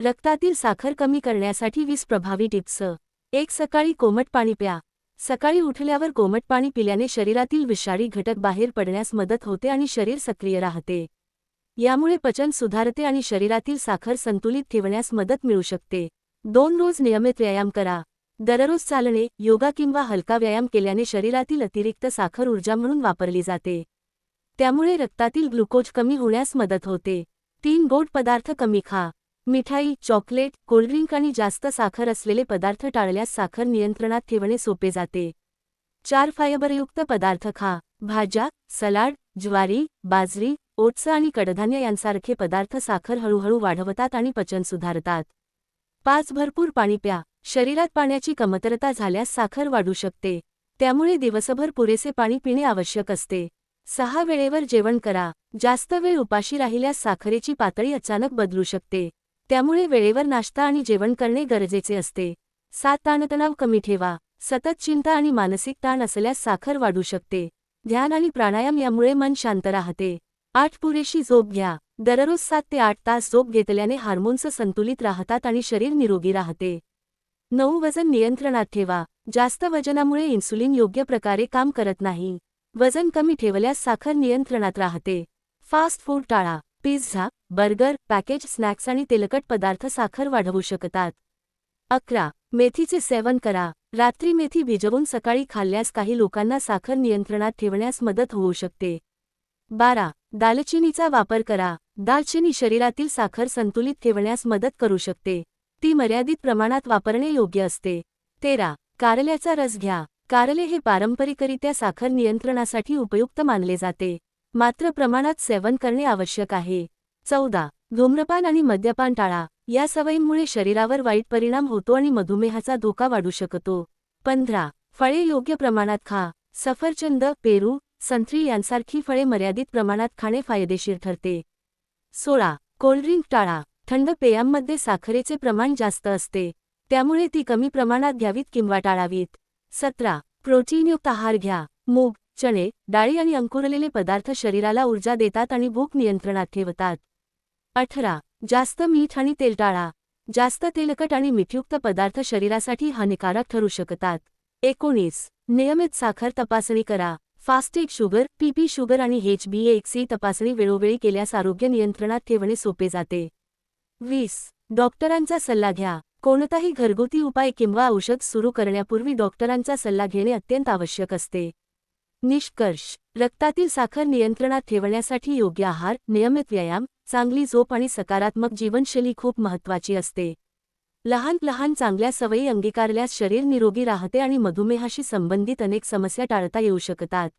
रक्तातील साखर कमी करण्यासाठी 20 प्रभावी टिप्स. 1. सकाळी कोमट पाणी प्या. सकाळी उठल्यावर कोमट पाणी पिल्याने शरीरातील विषारी घटक बाहेर पडण्यास मदत होते आणि शरीर सक्रिय राहते. यामुळे पचन सुधारते आणि शरीरातील साखर संतुलित ठेवण्यास मदत मिळू शकते. 2. रोज नियमित व्यायाम करा. दररोज चालणे, योगा किंवा हलका व्यायाम केल्याने शरीरातील अतिरिक्त साखर ऊर्जा म्हणून वापरली जाते. त्यामुळे रक्तातील ग्लुकोज कमी होण्यास मदत होते. 3. गोड पदार्थ कमी खा. मिठाई, चॉकलेट, कोल्ड्रिंक आणि जास्त साखर असलेले पदार्थ टाळल्यास साखर नियंत्रणात ठेवणे सोपे जाते. 4. फायबरयुक्त पदार्थ खा. भाज्या, सलाड, ज्वारी, बाजरी, ओट्स आणि कडधान्य यांसारखे पदार्थ साखर हळूहळू वाढवतात आणि पचन सुधारतात. 5. भरपूर पाणी प्या. शरीरात पाण्याची कमतरता झाल्यास साखर वाढू शकते. त्यामुळे दिवसभर पुरेसे पाणी पिणे आवश्यक असते. 6. वेळेवर जेवण करा. जास्त वेळ उपाशी राहिल्यास साखरेची पातळी अचानक बदलू शकते. त्यामुळे वेळेवर नाश्ता आणि जेवण करणे गरजेचे असते. 7. ताणतणाव कमी ठेवा. सतत चिंता आणि मानसिक ताण असल्यास साखर वाढू शकते. ध्यान आणि प्राणायाम यामुळे मन शांत राहते. 8. पुरेशी झोप घ्या. दररोज 7 ते 8 तास झोप घेतल्याने हार्मोन्स संतुलित राहतात आणि शरीर निरोगी राहते. 9. वजन नियंत्रणात ठेवा. जास्त वजनामुळे इन्सुलिन योग्य प्रकारे काम करत नाही. वजन कमी ठेवल्यास साखर नियंत्रणात राहते. फास्ट फूड टाळा. पिझ्झा, बर्गर, पॅकेज स्नॅक्स आणि तेलकट पदार्थ साखर वाढवू शकतात. 11. मेथीचे सेवन करा. रात्री मेथी भिजवून सकाळी खाल्ल्यास काही लोकांना साखर नियंत्रणात ठेवण्यास मदत होऊ शकते. 12. दालचिनीचा वापर करा. दालचिनी शरीरातील साखर संतुलित ठेवण्यास मदत करू शकते. ती मर्यादित प्रमाणात वापरणे योग्य असते. 13. कारल्याचा रस घ्या. कारले हे पारंपरिकरित्या साखर नियंत्रणासाठी उपयुक्त मानले जाते. मात्र प्रमाणात सेवन करणे आवश्यक आहे. 14. धूम्रपान आणि मद्यपान टाळा. या सवयींमुळे शरीरावर वाईट परिणाम होतो आणि मधुमेहाचा धोका वाढू शकतो. 15. फळे योग्य प्रमाणात खा. सफरचंद, पेरू, संत्री यांसारखी फळे मर्यादित प्रमाणात खाणे फायदेशीर ठरते. 16. कोल्ड्रिंक टाळा. थंड पेयांमध्ये साखरेचे प्रमाण जास्त असते. त्यामुळे ती कमी प्रमाणात घ्यावीत किंवा टाळावीत. 17. प्रोटीनयुक्त आहार घ्या. मूग, चणे, डाळी आणि अंकुरलेले पदार्थ शरीराला ऊर्जा देतात आणि भूक नियंत्रणात ठेवतात. 18. जास्त मीठ आणि तेल टाळा. जास्त तेलकट आणि मीठयुक्त पदार्थ शरीरासाठी हानिकारक ठरू शकतात. 19. नियमित साखर तपासणी करा. फास्टिग शुगर, पीपी शुगर आणि HbA1c तपासणी वेळोवेळी केल्यास आरोग्य नियंत्रणात ठेवणे सोपे जाते. 20. डॉक्टरांचा सल्ला घ्या. कोणताही घरगुती उपाय किंवा औषध सुरू करण्यापूर्वी डॉक्टरांचा सल्ला घेणे अत्यंत आवश्यक असते. निष्कर्ष. रक्तातील साखर नियंत्रणात ठेवण्यासाठी योग्य आहार, नियमित व्यायाम, चांगली झोप आणि सकारात्मक जीवनशैली खूप महत्त्वाची असते. लहान लहान चांगल्या सवयी अंगीकारल्यास शरीर निरोगी राहते आणि मधुमेहाशी संबंधित अनेक समस्या टाळता येऊ शकतात.